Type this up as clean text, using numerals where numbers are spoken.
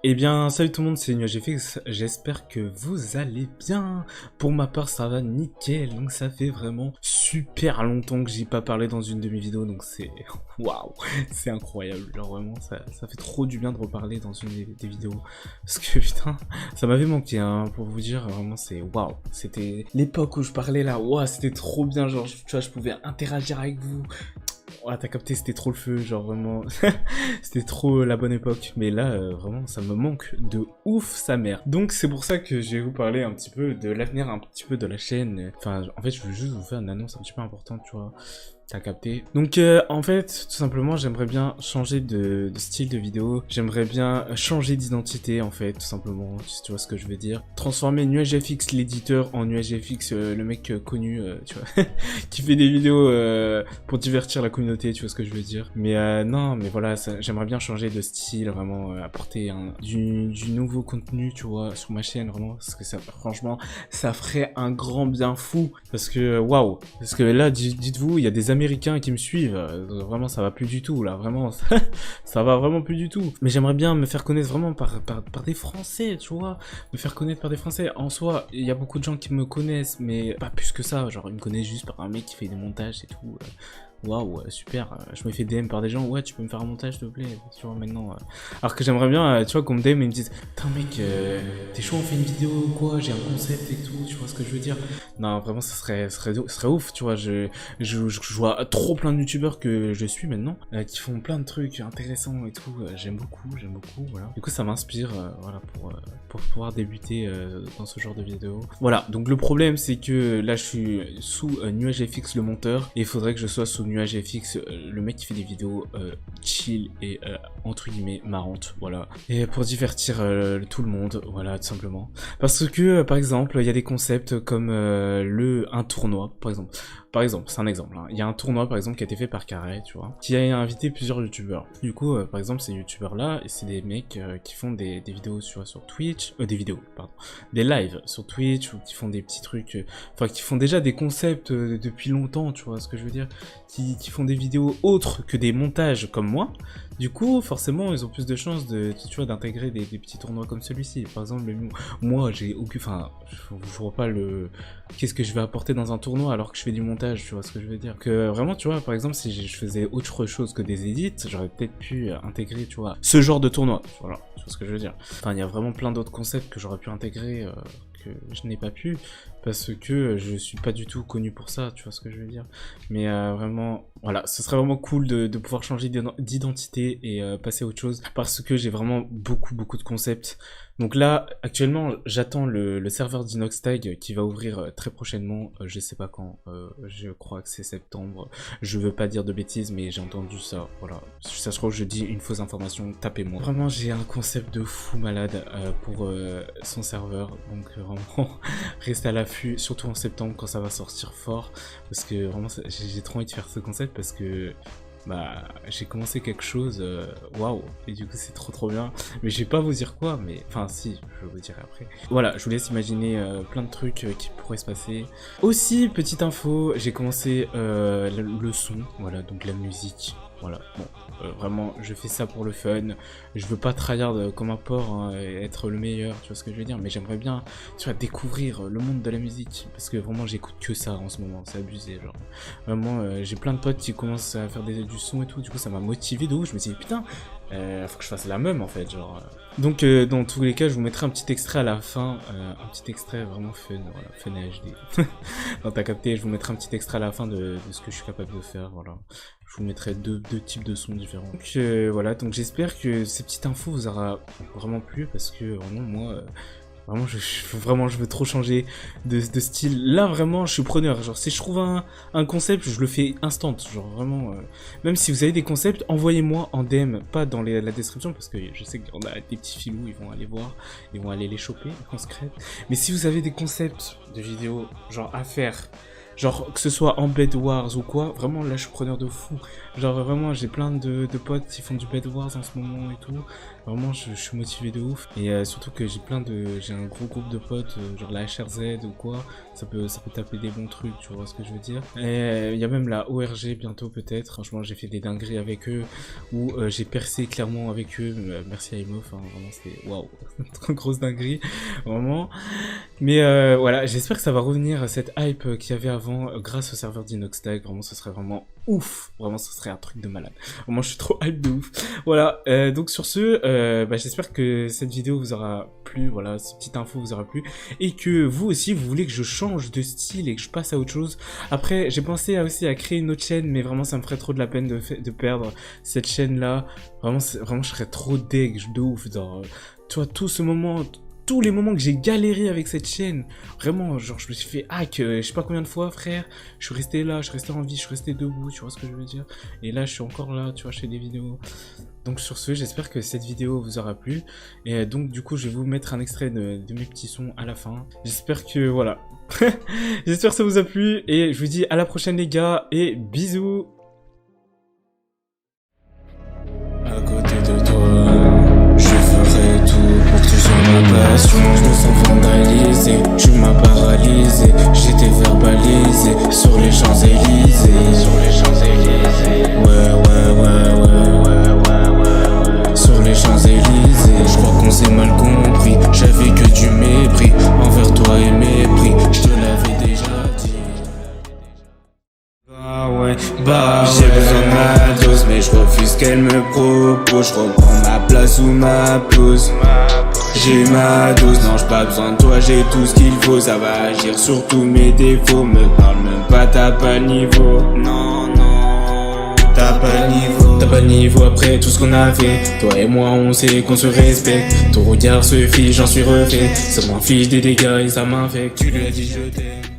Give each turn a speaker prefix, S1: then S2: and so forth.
S1: Eh bien, salut tout le monde, c'est NuageFX, j'espère que vous allez bien. Pour ma part, ça va nickel, donc ça fait vraiment super longtemps que j'ai pas parlé dans une de mes vidéos, donc c'est... Waouh, c'est incroyable, genre vraiment, ça fait trop du bien de reparler dans une des vidéos. Parce que putain, ça m'avait manqué, hein, pour vous dire, vraiment, c'est waouh. C'était l'époque où je parlais là, waouh, c'était trop bien, genre, tu vois, je pouvais interagir avec vous. Ouais, t'as capté, c'était trop le feu, genre vraiment, c'était trop la bonne époque. Mais là, vraiment, ça me manque de ouf sa mère. Donc c'est pour ça que je vais vous parler un petit peu de l'avenir, un petit peu de la chaîne. Enfin, en fait, je veux juste vous faire une annonce un petit peu importante, tu vois. T'as capté. Donc en fait, tout simplement, j'aimerais bien changer de style de vidéo. J'aimerais bien changer d'identité, en fait, tout simplement, si tu vois ce que je veux dire. Transformer NuageFX l'éditeur en NuageFX le mec connu, tu vois, qui fait des vidéos pour divertir la communauté, tu vois ce que je veux dire. Mais non, mais voilà, j'aimerais bien changer de style, vraiment apporter du nouveau contenu, tu vois, sur ma chaîne, vraiment, parce que ça, franchement, ça ferait un grand bien fou. Parce que, waouh, parce que là, dites-vous, il y a des Américains qui me suivent, vraiment ça va plus du tout là, vraiment ça va vraiment plus du tout. Mais j'aimerais bien me faire connaître vraiment par des Français, tu vois, me faire connaître par des Français. En soi, il y a beaucoup de gens qui me connaissent, mais pas plus que ça, genre ils me connaissent juste par un mec qui fait des montages et tout. Waouh, super, je me fais DM par des gens, ouais, tu peux me faire un montage s'il te plaît, tu vois, maintenant. Alors que j'aimerais bien, tu vois, qu'on me DM et me dise, putain mec, t'es chaud, on fait une vidéo ou quoi, j'ai un concept et tout, tu vois ce que je veux dire. Non, vraiment, ça serait ouf, tu vois, je vois trop plein de youtubeurs que je suis maintenant, qui font plein de trucs intéressants et tout, j'aime beaucoup, voilà. Du coup, ça m'inspire, voilà, pour pouvoir débuter dans ce genre de vidéo. Voilà, donc le problème, c'est que là, je suis sous NuageFX le monteur, et il faudrait que je sois sous NuageFX le mec qui fait des vidéos chill et entre guillemets marrantes, voilà. Et pour divertir tout le monde, voilà, tout simplement. Parce que, par exemple, il y a des concepts comme un tournoi, par exemple. Par exemple, c'est un exemple, hein. Il y a un tournoi, par exemple, qui a été fait par Carré, tu vois, qui a invité plusieurs youtubeurs. Du coup, par exemple, ces youtubeurs-là, c'est des mecs qui font des vidéos sur Twitch, des lives sur Twitch, ou qui font des petits trucs, enfin, qui font déjà des concepts depuis longtemps, tu vois ce que je veux dire, qui font des vidéos autres que des montages comme moi. Du coup, forcément, ils ont plus de chances tu vois, d'intégrer des petits tournois comme celui-ci. Par exemple, moi, j'ai aucun, enfin, je vois pas qu'est-ce que je vais apporter dans un tournoi alors que je fais du montage, tu vois ce que je veux dire. Que vraiment, tu vois, par exemple, si je faisais autre chose que des edits, j'aurais peut-être pu intégrer, tu vois, ce genre de tournoi. Voilà, tu vois ce que je veux dire. Enfin, il y a vraiment plein d'autres concepts que j'aurais pu intégrer, que je n'ai pas pu, parce que je suis pas du tout connu pour ça, tu vois ce que je veux dire. Mais vraiment, voilà, ce serait vraiment cool de pouvoir changer d'identité et passer à autre chose, parce que j'ai vraiment beaucoup de concepts. Donc là, actuellement, j'attends le serveur d'Inoxtag qui va ouvrir très prochainement, je sais pas quand, je crois que c'est septembre, je veux pas dire de bêtises, mais j'ai entendu ça, voilà. Ça se trouve, je dis une fausse information, tapez-moi. Vraiment, j'ai un concept de fou malade pour son serveur, donc vraiment, restez à l'affût, surtout en septembre quand ça va sortir fort, parce que vraiment, j'ai trop envie de faire ce concept, parce que bah j'ai commencé quelque chose, waouh, et du coup c'est trop bien, mais je vais pas vous dire quoi, mais enfin si, je vais vous dire après. Voilà, je vous laisse imaginer plein de trucs qui pourraient se passer. Aussi, petite info, j'ai commencé le son, voilà, donc la musique. Voilà, bon, vraiment, je fais ça pour le fun. Je veux pas tryhard comme un porc, hein, et être le meilleur, tu vois ce que je veux dire. Mais j'aimerais bien, tu vois, découvrir le monde de la musique. Parce que vraiment, j'écoute que ça en ce moment, c'est abusé, genre. Vraiment, j'ai plein de potes qui commencent à faire du son et tout. Du coup, ça m'a motivé de ouf. Je me suis dit, putain, faut que je fasse la même, en fait, genre. Donc, dans tous les cas, je vous mettrai un petit extrait à la fin. Un petit extrait vraiment fun, voilà, fun HD. Non, t'as capté, je vous mettrai un petit extrait à la fin de ce que je suis capable de faire, voilà. Je vous mettrai deux types de sons différents. Donc voilà, donc j'espère que ces petites infos vous aura vraiment plu, parce que vraiment moi, vraiment je veux trop changer de style. Là vraiment je suis preneur, genre si je trouve un concept, je le fais instant, genre vraiment, même si vous avez des concepts, envoyez-moi en DM, pas dans la description, parce que je sais qu'on a des petits filous, ils vont aller voir, ils vont aller les choper en secret. Mais si vous avez des concepts de vidéos, genre à faire, genre que ce soit en Bed Wars ou quoi, vraiment là je suis preneur de fou. Genre vraiment j'ai plein de potes qui font du Bed Wars en ce moment et tout. Vraiment, je suis motivé de ouf. Et surtout que j'ai un gros groupe de potes, genre la HRZ ou quoi. Ça peut taper des bons trucs, tu vois ce que je veux dire. Et il y a même la ORG bientôt peut-être. Franchement, j'ai fait des dingueries avec eux. Ou j'ai percé clairement avec eux. Merci à Imof, hein, vraiment c'était waouh. Trop grosse dinguerie. Vraiment. Mais voilà, j'espère que ça va revenir à cette hype qu'il y avait avant grâce au serveur d'Inoxtag. Vraiment, ce serait vraiment ouf. Vraiment, ce serait un truc de malade. Vraiment, je suis trop hype de ouf. Voilà, donc sur ce, j'espère que cette vidéo vous aura plu. Voilà, cette petite info vous aura plu. Et que vous aussi, vous voulez que je change de style et que je passe à autre chose. Après, j'ai pensé aussi à créer une autre chaîne, mais vraiment, ça me ferait trop de la peine de perdre cette chaîne-là. Vraiment, je serais trop deg de ouf. Genre, tu vois, tous les moments que j'ai galéré avec cette chaîne, vraiment, genre, je me suis fait hack, je sais pas combien de fois, frère. Je suis resté là, je suis resté en vie, je suis resté debout, tu vois ce que je veux dire. Et là, je suis encore là, tu vois, je fais des vidéos. Donc sur ce, j'espère que cette vidéo vous aura plu. Et donc, du coup, je vais vous mettre un extrait de mes petits sons à la fin. J'espère que, voilà. J'espère que ça vous a plu. Et je vous dis à la prochaine, les gars, et bisous.
S2: À côté de toi, je ferai tout pour que tu sois ma passion. Je me sens vandalisé, tu m'as paralysé. J'étais verbalisé sur les Champs-Élysées. Sur les Champs-Élysées. Ouais. Sur les Champs-Élysées. Je crois qu'on s'est mal compris. J'avais que du mépris envers toi et mépris. Je te l'avais déjà dit. J'ai besoin de ma dose, mais je refuse qu'elle me propose. Je reprends ma place ou ma pause. J'ai eu ma dose, non j'ai pas besoin de toi, j'ai tout ce qu'il faut. Ça va agir sur tous mes défauts. Me parle même pas, t'as pas le niveau. Non, t'as pas le niveau. T'as pas le niveau après tout ce qu'on a fait. Toi et moi on sait qu'on se respecte. Ton regard se fiche, j'en suis refait. Ça m'en fiche des dégâts et ça m'infecte. Tu lui as dit je t'aime.